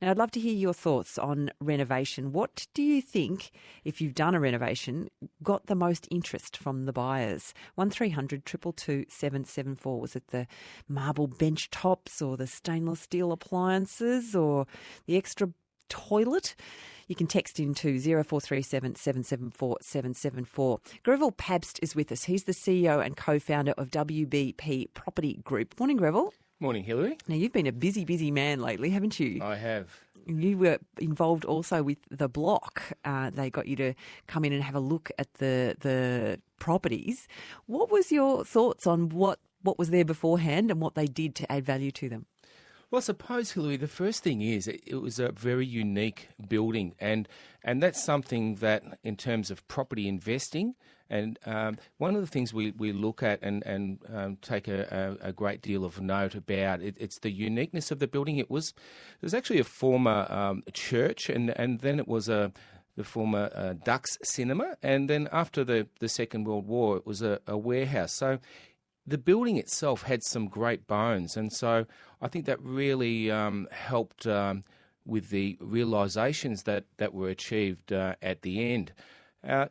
Now, I'd love to hear your thoughts on renovation. What do you think, if you've done a renovation, got the most interest from the buyers? 1300 222 774. Was it the marble bench tops or the stainless steel appliances or the extra toilet? You can text into 0437 774 774. Greville Pabst is with us. He's the CEO and co-founder of WBP Property Group. Morning, Greville. Morning, Hilary. Now, you've been a busy, busy man lately, haven't you? I have. You were involved also with The Block. They got you to come in and have a look at the properties. What was your thoughts on what was there beforehand and what they did to add value to them? Well, I suppose, Hilary, the first thing is it was a very unique building, and that's something that, in terms of property investing, and one of the things we look at and take a great deal of note about, it's the uniqueness of the building. It was actually a former church, and then it was the former Ducks Cinema, and then after the Second World War, it was a warehouse. So the building itself had some great bones, and so I think that really helped with the realisations that were achieved at the end.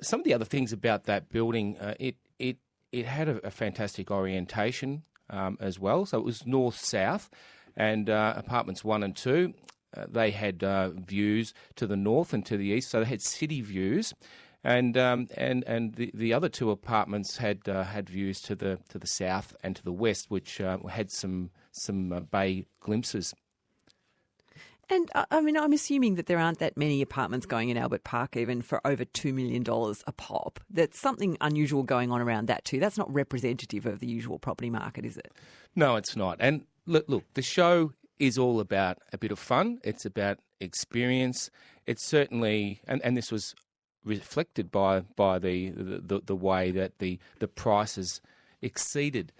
Some of the other things about that building, it had a fantastic orientation as well. So it was north-south, and apartments 1 and 2, they had views to the north and to the east, so they had city views. And the other 2 apartments had views to the south and to the west, which had some bay glimpses. And I mean, I'm assuming that there aren't that many apartments going in Albert Park even for over $2 million a pop. There's something unusual going on around that too. That's not representative of the usual property market, is it? No, it's not. And look, the show is all about a bit of fun. It's about experience. It's certainly, and this was reflected by the way that the prices exceeded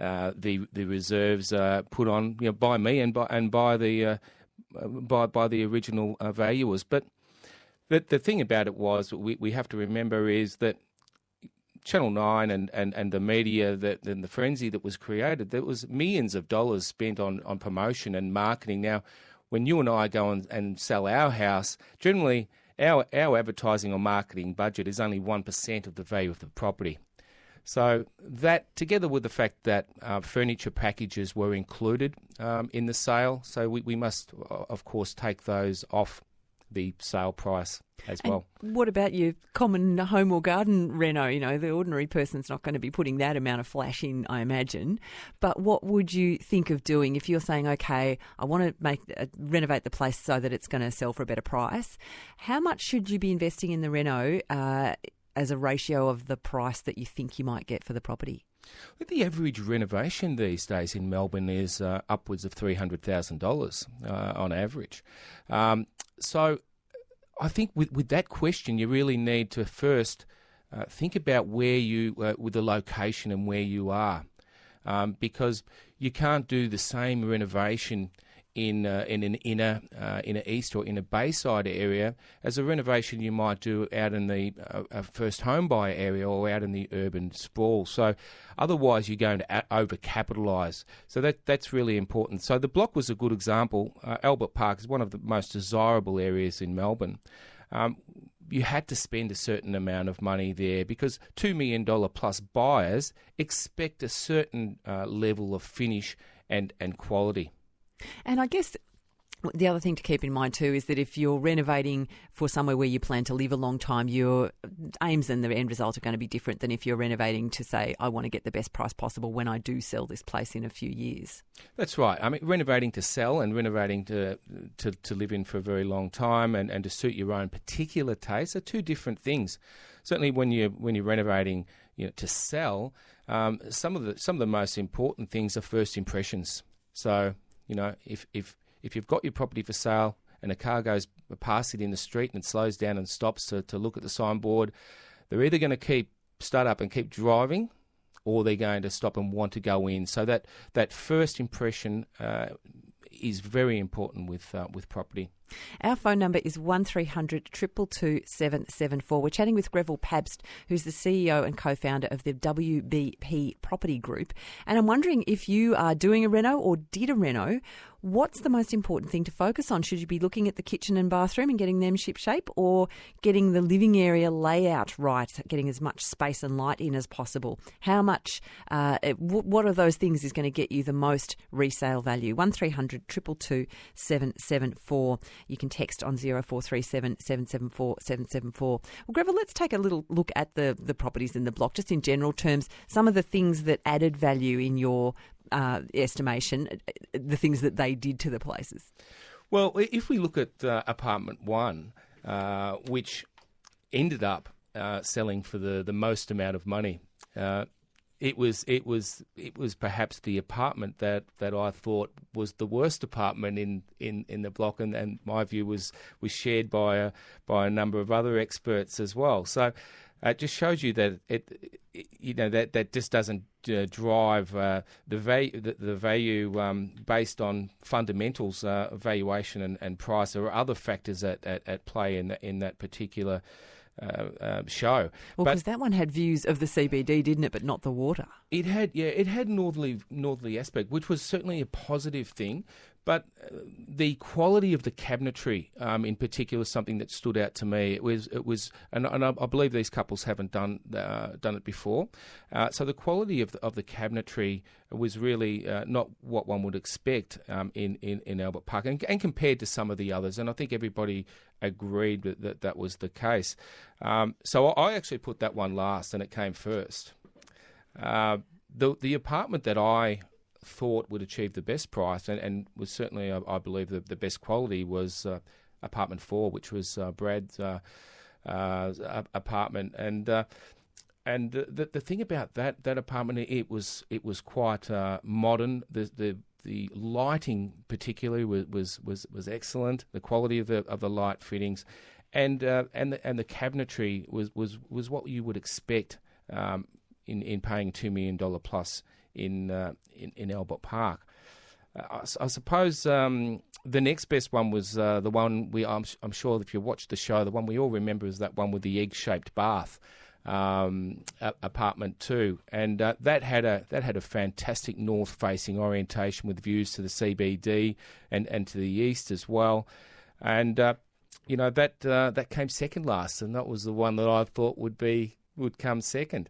the reserves put on, by me and by the original valuers. But the thing about it was, we have to remember is that Channel 9 and the media and the frenzy that was created, there was millions of dollars spent on promotion and marketing. Now, when you and I go and sell our house, generally our advertising or marketing budget is only 1% of the value of the property. So that, together with the fact that furniture packages were included in the sale, so we must, of course, take those off the sale price as well. And what about your common home or garden reno? The ordinary person's not going to be putting that amount of flash in, I imagine. But what would you think of doing if you're saying, okay, I want to renovate the place so that it's going to sell for a better price? How much should you be investing in the reno as a ratio of the price that you think you might get for the property? The average renovation these days in Melbourne is upwards of $300,000 on average. So I think with that question, you really need to first think about where you, with the location and where you are, because you can't do the same renovation in an inner east or in a bayside area as a renovation you might do out in the first home buyer area or out in the urban sprawl. So otherwise you're going to overcapitalise. So that's really important. So the Block was a good example. Albert Park is one of the most desirable areas in Melbourne. You had to spend a certain amount of money there because $2 million plus buyers expect a certain level of finish and quality. And I guess the other thing to keep in mind too is that if you're renovating for somewhere where you plan to live a long time, your aims and the end result are going to be different than if you're renovating to say, I want to get the best price possible when I do sell this place in a few years. That's right. I mean, renovating to sell and renovating to live in for a very long time and to suit your own particular taste are 2 different things. Certainly when you're renovating to sell, some of the most important things are first impressions. So if you've got your property for sale and a car goes past it in the street and it slows down and stops to look at the signboard, they're either going to start up and keep driving, or they're going to stop and want to go in. So that first impression is very important with property. Our phone number is 1300 222 774. We're chatting with Greville Pabst, who's the CEO and co-founder of the WBP Property Group. And I'm wondering if you are doing a reno or did a reno, what's the most important thing to focus on? Should you be looking at the kitchen and bathroom and getting them ship-shape, or getting the living area layout right, getting as much space and light in as possible? How much, what of those things is going to get you the most resale value? 1300 222 774. You can text on 0437 774 774. Well, Greville, let's take a little look at the properties in the block, just in general terms, some of the things that added value in your estimation, the things that they did to the places. Well, if we look at apartment 1, which ended up selling for the most amount of money, it was perhaps the apartment that I thought was the worst apartment in the block, and my view was shared by a number of other experts as well. So it just shows you that that just doesn't drive the value based on fundamentals, valuation and price. There are other factors at play in that particular show. Well, because that one had views of the CBD, didn't it, but not the water? It had northerly aspect, which was certainly a positive thing. But the quality of the cabinetry, in particular, is something that stood out to me. It was, and I believe these couples haven't done it before. So the quality of the cabinetry was really not what one would expect in Albert Park, and compared to some of the others. And I think everybody agreed that was the case. So I actually put that one last, and it came first. The apartment that I thought would achieve the best price and was certainly, I believe, the best quality was apartment 4, which was Brad's apartment. And the thing about that apartment, it was quite modern. The lighting particularly was excellent. The quality of the light fittings, and the cabinetry was what you would expect in paying $2 million plus in Albert Park. I suppose the next best one was the one I'm sure if you watched the show, the one we all remember is that one with the egg-shaped bath, apartment 2, and that had a fantastic north-facing orientation with views to the CBD and to the east as well, and that came second last, and that was the one that I thought would come second.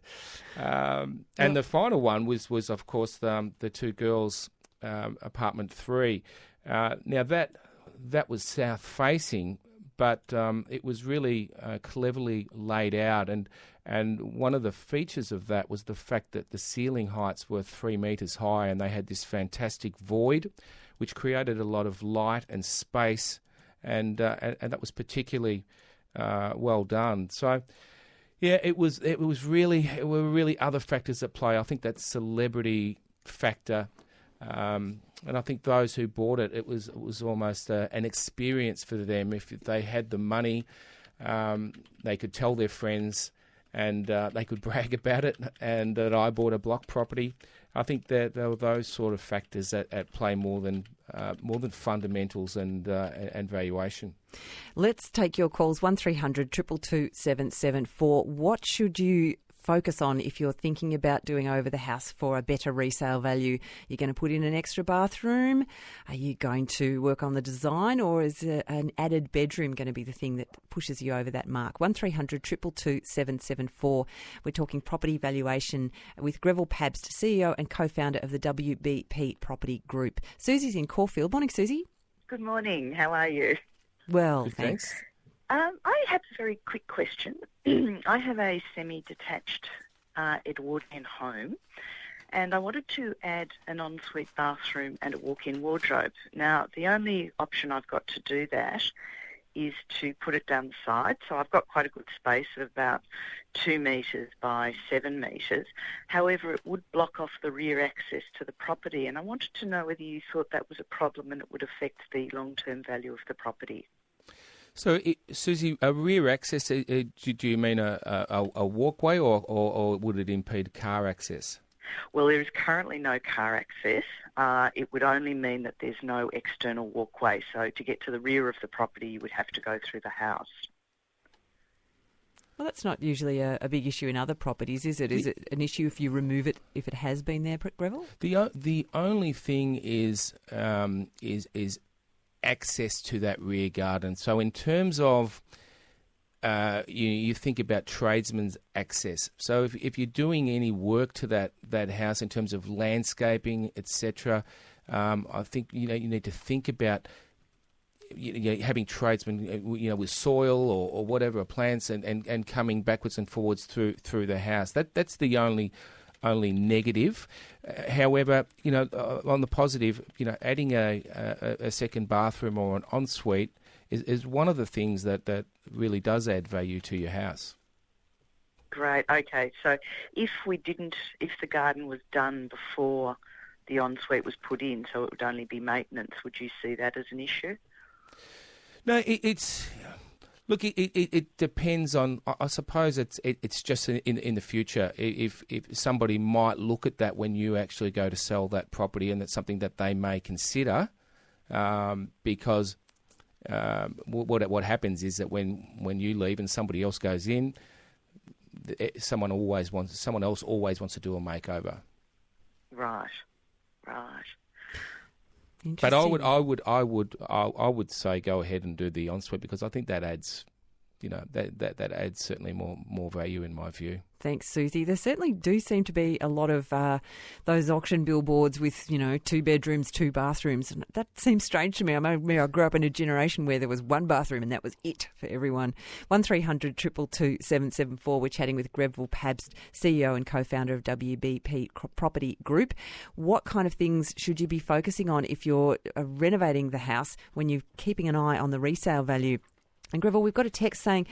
And the final one was of course, the two girls' apartment 3. Now, that was south-facing, but it was really cleverly laid out. And one of the features of that was the fact that the ceiling heights were 3 metres high, and they had this fantastic void, which created a lot of light and space, and that was particularly well done. So, yeah, it were really other factors at play. I think that celebrity factor, and I think those who bought it, it was almost an experience for them. If they had the money, they could tell their friends, and they could brag about it, and that I bought a block property. I think that there were those sort of factors at play more than fundamentals and valuation. Let's take your calls, 1300 222 774. What should you focus on if you're thinking about doing over the house for a better resale value? You're going to put in an extra bathroom? Are you going to work on the design, or is an added bedroom going to be the thing that pushes you over that mark? 1300 222 774. We're talking property valuation with Greville Pabst, CEO and co-founder of the WBP Property Group. Susie's in Caulfield. Morning, Susie. Good morning. How are you? Well, Good, thanks. I have a very quick question. I have a semi-detached Edwardian home, and I wanted to add an ensuite bathroom and a walk-in wardrobe. Now, the only option I've got to do that is to put it down the side. So I've got quite a good space of about 2 metres by 7 metres. However, it would block off the rear access to the property, and I wanted to know whether you thought that was a problem and it would affect the long-term value of the property. So, Susie, a rear access, do you mean a walkway, or would it impede car access? Well, there is currently no car access. It would only mean that there's no external walkway. So to get to the rear of the property, you would have to go through the house. Well, that's not usually a big issue in other properties, is it? Is it an issue if you remove it, if it has been there, Greville? The only thing is access to that rear garden. So in terms of you think about tradesmen's access. So if you're doing any work to that house in terms of landscaping, etc., I think you need to think about having tradesmen with soil or whatever plants and coming backwards and forwards through the house. That's the only negative. However, on the positive, adding a second bathroom or an ensuite is one of the things that really does add value to your house. Great. Okay. So if the garden was done before the ensuite was put in, so it would only be maintenance, would you see that as an issue? No, it depends on. I suppose it's just in the future. If somebody might look at that when you actually go to sell that property, and that's something that they may consider, because what happens is that when you leave and somebody else goes in, someone else always wants to do a makeover. Right. But I would say go ahead and do the ensuite, because I think that adds, that adds certainly more value in my view. Thanks, Susie. There certainly do seem to be a lot of those auction billboards with, 2 bedrooms, 2 bathrooms. And that seems strange to me. I grew up in a generation where there was 1 bathroom and that was it for everyone. 1300 222 774. We're chatting with Greville Pabst, CEO and co-founder of WBP Property Group. What kind of things should you be focusing on if you're renovating the house when you're keeping an eye on the resale value? And Greville, we've got a text saying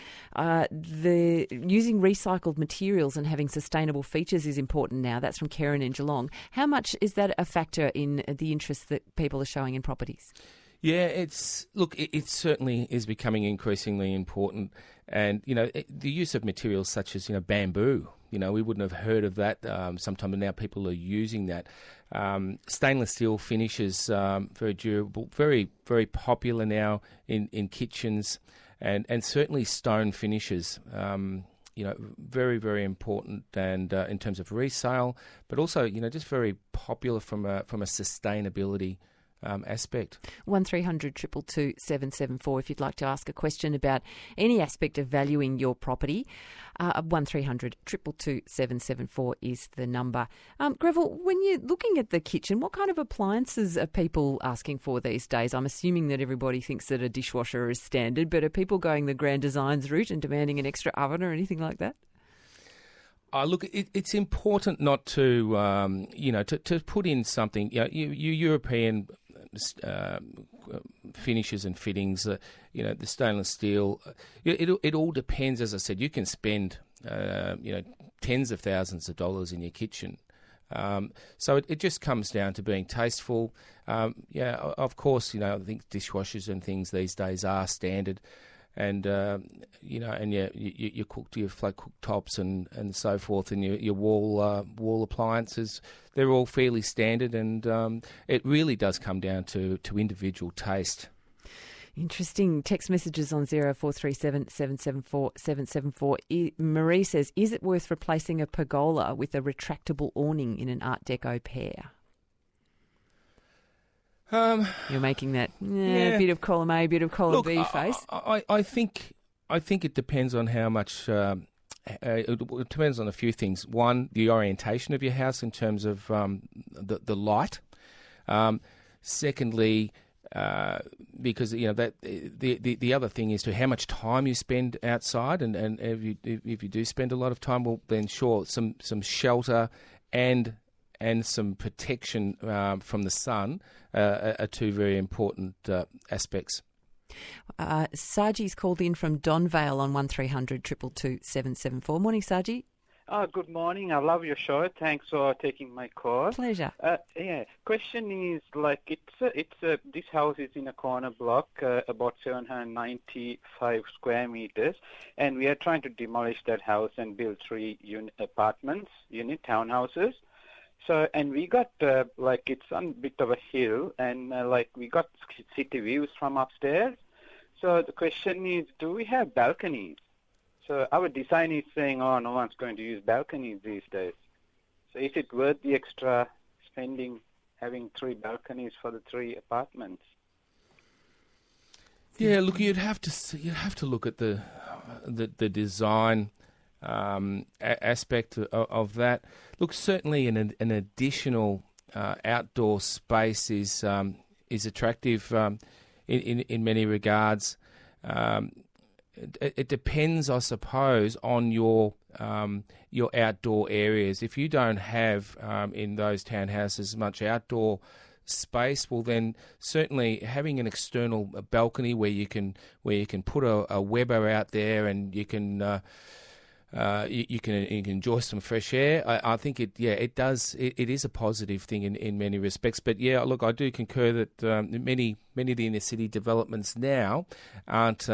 using recycled materials and having sustainable features is important now. That's from Karen in Geelong. How much is that a factor in the interest that people are showing in properties? Yeah, it certainly is becoming increasingly important. And, the use of materials such as, bamboo, we wouldn't have heard of that sometime, but now people are using that. Stainless steel finishes, very durable, very, very popular now in kitchens. And certainly stone finishes, very, very important, and in terms of resale, but also, just very popular from a sustainability aspect. 1300 222 774 if you'd like to ask a question about any aspect of valuing your property. 1300 222 774 is the number. Greville, when you're looking at the kitchen, what kind of appliances are people asking for these days? I'm assuming that everybody thinks that a dishwasher is standard, but are people going the grand designs route and demanding an extra oven or anything like that? Look, it's important not to, to put in something. You European finishes and fittings, the stainless steel. It all depends. As I said, you can spend, tens of thousands of dollars in your kitchen. So it just comes down to being tasteful. Of course, I think dishwashers and things these days are standard. And your flat cooktops and so forth, and your wall appliances, they're all fairly standard, and it really does come down to individual taste. Interesting. Text messages on 0437 774 774. Marie says, is it worth replacing a pergola with a retractable awning in an Art Deco pair? You're making that bit of column A, bit of column B face. I think it depends on how much. It depends on a few things. One, the orientation of your house in terms of the light. Secondly, because that the other thing is to how much time you spend outside, and if you do spend a lot of time, well then sure, some shelter and some protection from the sun are 2 very important aspects. Saji's called in from Donvale on 1300 222 774. Morning, Saji. Good morning. I love your show. Thanks for taking my call. Pleasure. Question is this house is in a corner block, about 795 square meters, and we are trying to demolish that house and build 3 unit townhouses. So, and we got, it's on a bit of a hill, and we got city views from upstairs. So the question is, do we have balconies? So our design is saying, oh, no one's going to use balconies these days. So is it worth the extra spending having 3 balconies for the 3 apartments? Yeah, look, you'd have to look at the design aspect of that. Look, certainly an additional outdoor space is attractive in many regards. It depends, I suppose, on your outdoor areas. If you don't have in those townhouses much outdoor space, well then certainly having an external balcony where you can put a Weber out there and you can enjoy some fresh air. I think it is a positive thing in many respects. But yeah, look, I do concur that many of the inner city developments now aren't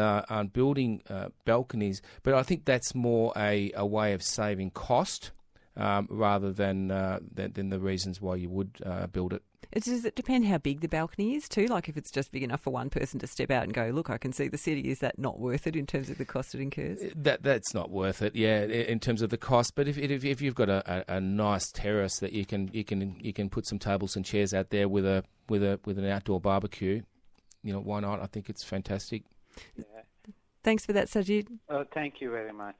building balconies. But I think that's more a way of saving cost rather than the reasons why you would build it. Does it depend how big the balcony is too? Like if it's just big enough for one person to step out and go, look, I can see the city, is that not worth it in terms of the cost it incurs? That's not worth it, yeah, in terms of the cost. But if you've got a nice terrace that you can put some tables and chairs out there with an outdoor barbecue, why not? I think it's fantastic. Yeah. Thanks for that, Sajid. Oh, thank you very much.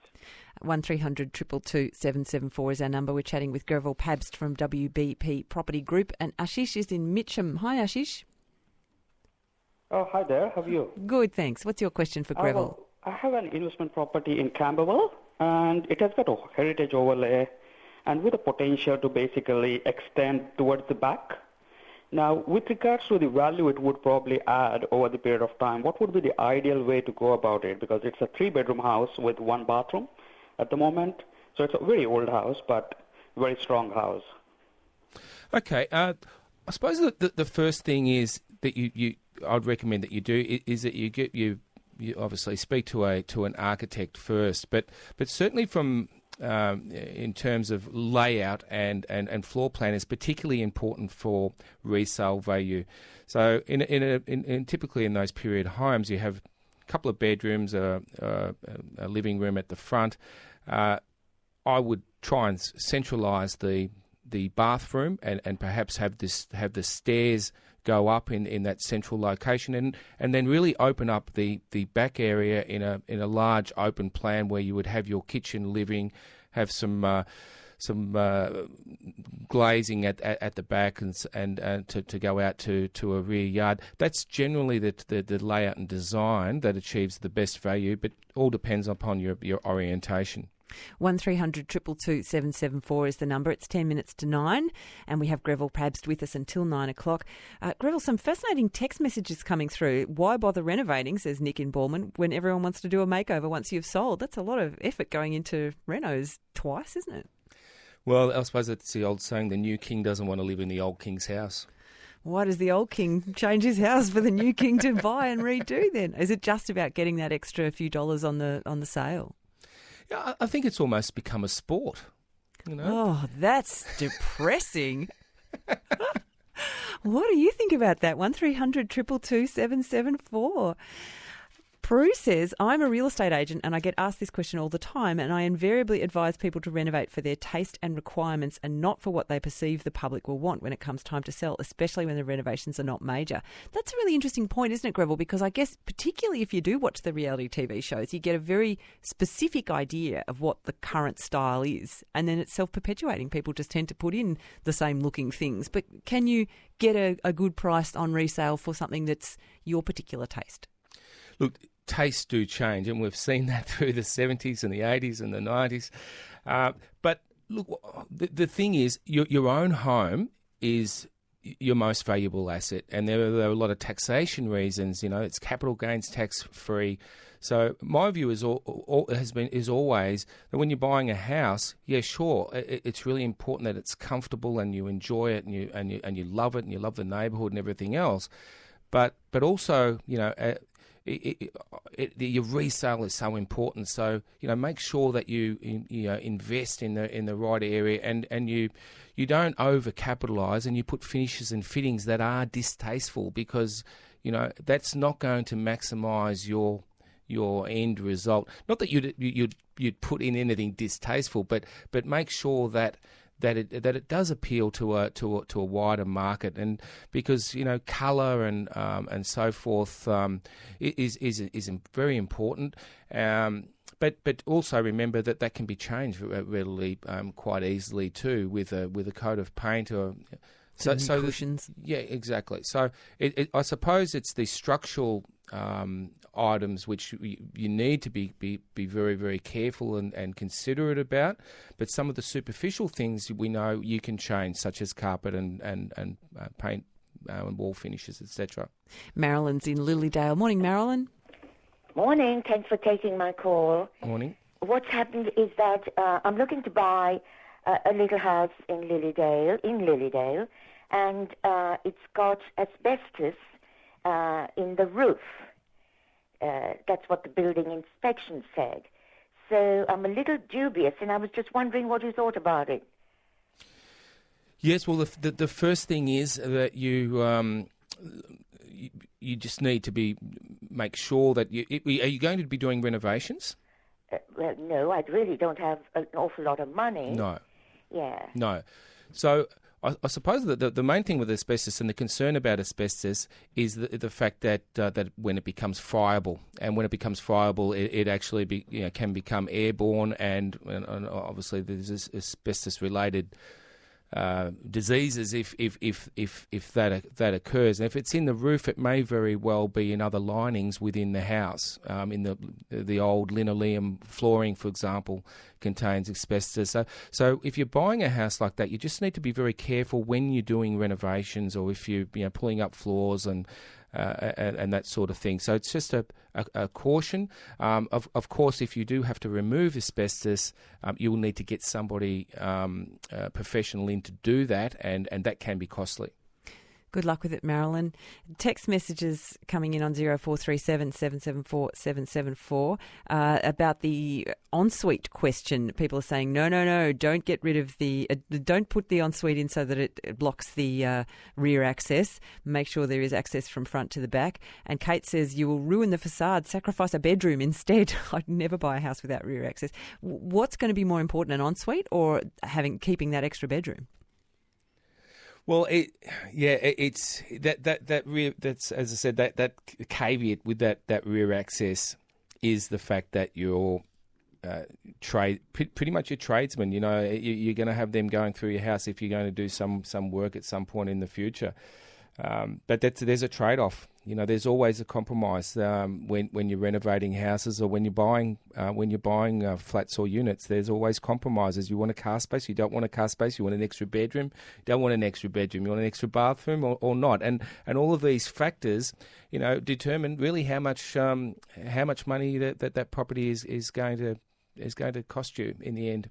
1300 222 774 is our number. We're chatting with Greville Pabst from WBP Property Group, and Ashish is in Mitcham. Hi, Ashish. Oh, hi there. How are you? Good, thanks. What's your question for Greville? I have an investment property in Camberwell, and it has got a heritage overlay and with a potential to basically extend towards the back. Now, with regards to the value it would probably add over the period of time, what would be the ideal way to go about it? Because it's a 3-bedroom house with 1 bathroom at the moment. So it's a very old house, but very strong house. Okay. I suppose the first thing is that I'd recommend that you do is that you obviously speak to an architect first, but certainly from in terms of layout and floor plan is particularly important for resale value. So in typically in those period homes, you have a couple of bedrooms, a living room at the front. I would try and centralise the bathroom and perhaps have the stairs go up in that central location and then really open up the back area in a large open plan where you would have your kitchen, living, have some glazing at the back and to go out to a rear yard. That's generally the layout and design that achieves the best value, but all depends upon your orientation. 1300 222 774 is the number. It's 10 minutes to 9, and we have Greville Pabst with us until 9 o'clock. Greville, some fascinating text messages coming through. Why bother renovating, says Nick in Bournemouth, when everyone wants to do a makeover once you've sold? That's a lot of effort going into renos twice, isn't it? Well, I suppose it's the old saying, the new king doesn't want to live in the old king's house. Why does the old king change his house for the new king to buy and redo then? Is it just about getting that extra few dollars on the sale? Yeah, I think it's almost become a sport. Oh, that's depressing. What do you think about that? 1300 222 774. Prue says, I'm a real estate agent and I get asked this question all the time, and I invariably advise people to renovate for their taste and requirements and not for what they perceive the public will want when it comes time to sell, especially when the renovations are not major. That's a really interesting point, isn't it, Greville? Because I guess particularly if you do watch the reality TV shows, you get a very specific idea of what the current style is, and then it's self-perpetuating. People just tend to put in the same looking things. But can you get a good price on resale for something that's your particular taste? Look, tastes do change, and we've seen that through the 70s and the 80s and the 90s. But look, the thing is, your own home is your most valuable asset, and there are a lot of taxation reasons. It's capital gains tax free. So my view is always that when you're buying a house, yeah, sure, it's really important that it's comfortable and you enjoy it and you love it and you love the neighbourhood and everything else. But also, your resale is so important. So make sure that you invest in the right area, and you don't overcapitalise, and you put finishes and fittings that are distasteful, because that's not going to maximise your end result. Not that you'd put in anything distasteful, but make sure that it does appeal to a wider market, and because colour and so forth is very important. But also remember that can be changed readily, quite easily too, with a coat of paint or. So cushions. Yeah, exactly. So I suppose it's the structural items which you need to be very, very careful and considerate about. But some of the superficial things we know you can change, such as carpet and paint and wall finishes, etc. Marilyn's in Lilydale. Morning, Marilyn. Morning. Thanks for taking my call. Morning. What's happened is that I'm looking to buy a little house in Lilydale, and it's got asbestos in the roof. That's what the building inspection said. So I'm a little dubious, and I was just wondering what you thought about it. Yes, well, the first thing is that you just need to make sure that are you going to be doing renovations? Well, no, I really don't have an awful lot of money. No. Yeah. No. So I suppose that the main thing with asbestos and the concern about asbestos is the fact that when it becomes friable, and when it becomes friable, it actually can become airborne, and obviously there's asbestos-related diseases if that occurs. And if it's in the roof, it may very well be in other linings within the house. In the old linoleum flooring, for example, contains asbestos. So if you're buying a house like that, you just need to be very careful when you're doing renovations, or if you're pulling up floors and that sort of thing. So it's just a caution. Of course, if you do have to remove asbestos, you will need to get somebody professional in to do that, and that can be costly. Good luck with it, Marilyn. Text messages coming in on 0437 774 774 about the ensuite question. People are saying, no, don't get rid of don't put the ensuite in so that it blocks the rear access. Make sure there is access from front to the back. And Kate says, you will ruin the facade, sacrifice a bedroom instead. I'd never buy a house without rear access. What's going to be more important, an ensuite or keeping that extra bedroom? Well, it's that's as I said, that caveat with that rear access is the fact that your pretty much your tradesmen, you're going to have them going through your house if you're going to do some work at some point in the future. But there's a trade-off. There's always a compromise when you're renovating houses, or when you're buying flats or units. There's always compromises. You want a car space, you don't want a car space. You want an extra bedroom, you don't want an extra bedroom. You want an extra bathroom or not. And all of these factors, determine really how much money that property is going to cost you in the end.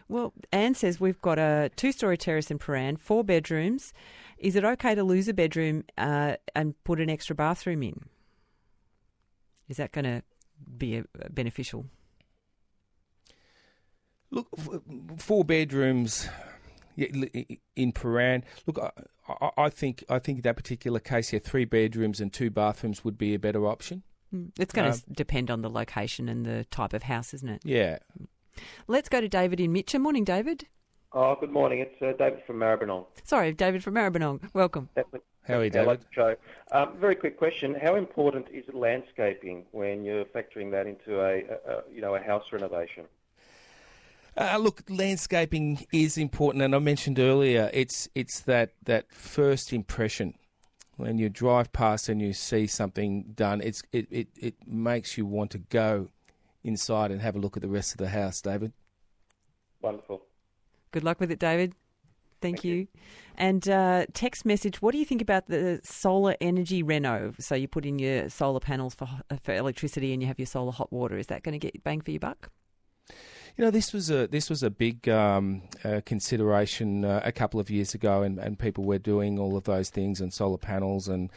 Well, Anne says we've got a 2-story terrace in Paran, 4 bedrooms. Is it okay to lose a bedroom and put an extra bathroom in? Is that going to be beneficial? Look, 4 bedrooms in Paran. Look, I think in that particular case, 3 bedrooms and 2 bathrooms would be a better option. It's going to depend on the location and the type of house, isn't it? Yeah. Let's go to David in Mitcham. Morning, David. Oh, good morning. It's David from Maribyrnong. Sorry, David from Maribyrnong. Welcome. How are you, David? Show. Very quick question. How important is landscaping when you're factoring that into a house renovation? Look, landscaping is important, and I mentioned earlier, it's that first impression. When you drive past and you see something done, it makes you want to go inside and have a look at the rest of the house, David. Wonderful. Good luck with it, David. Thank you. And text message, what do you think about the solar energy reno? So you put in your solar panels for electricity and you have your solar hot water. Is that going to get bang for your buck? This was a big consideration a couple of years ago, and people were doing all of those things and solar panels. And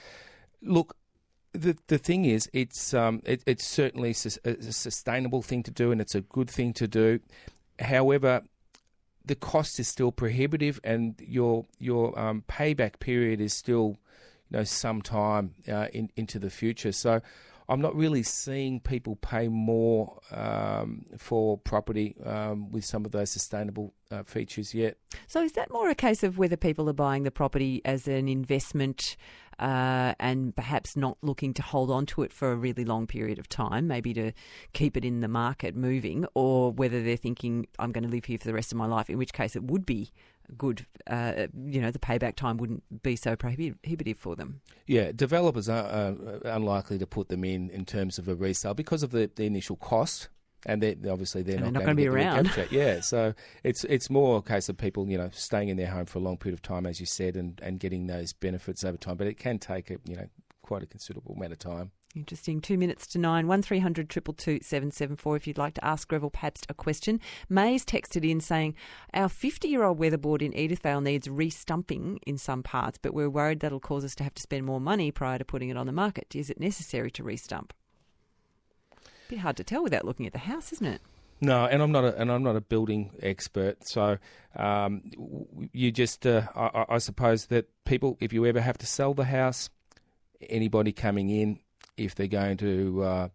look, The thing is, it's certainly a sustainable thing to do, and it's a good thing to do. However, the cost is still prohibitive, and your payback period is still, some time into the future. So, I'm not really seeing people pay more for property with some of those sustainable features yet. So is that more a case of whether people are buying the property as an investment and perhaps not looking to hold on to it for a really long period of time, maybe to keep it in the market moving, or whether they're thinking, I'm going to live here for the rest of my life, in which case it would be good, the payback time wouldn't be so prohibitive for them? Yeah, developers are unlikely to put them in terms of a resale because of the initial cost, and they're not going to be around. Yeah, so it's more a case of people, staying in their home for a long period of time, as you said, and getting those benefits over time. But it can take quite a considerable amount of time. Interesting. 2 minutes to 9. 1300 222 774 if you'd like to ask Greville Pabst a question. May's texted in saying, our 50-year-old weatherboard in Edithvale needs re-stumping in some parts, but we're worried that'll cause us to have to spend more money prior to putting it on the market. Is it necessary to re-stump? Bit hard to tell without looking at the house, isn't it? No, and I'm not a building expert, so you just I suppose that people, if you ever have to sell the house, anybody coming in, if they're going to,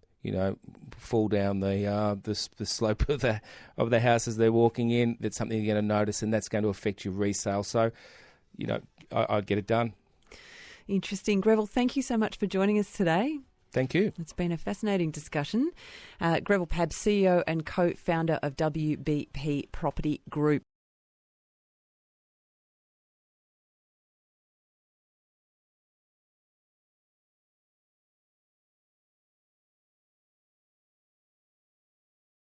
fall down the slope of the house as they're walking in, that's something you're going to notice, and that's going to affect your resale. So, I'd get it done. Interesting. Greville, thank you so much for joining us today. Thank you. It's been a fascinating discussion. Greville Pabst, CEO and co-founder of WBP Property Group.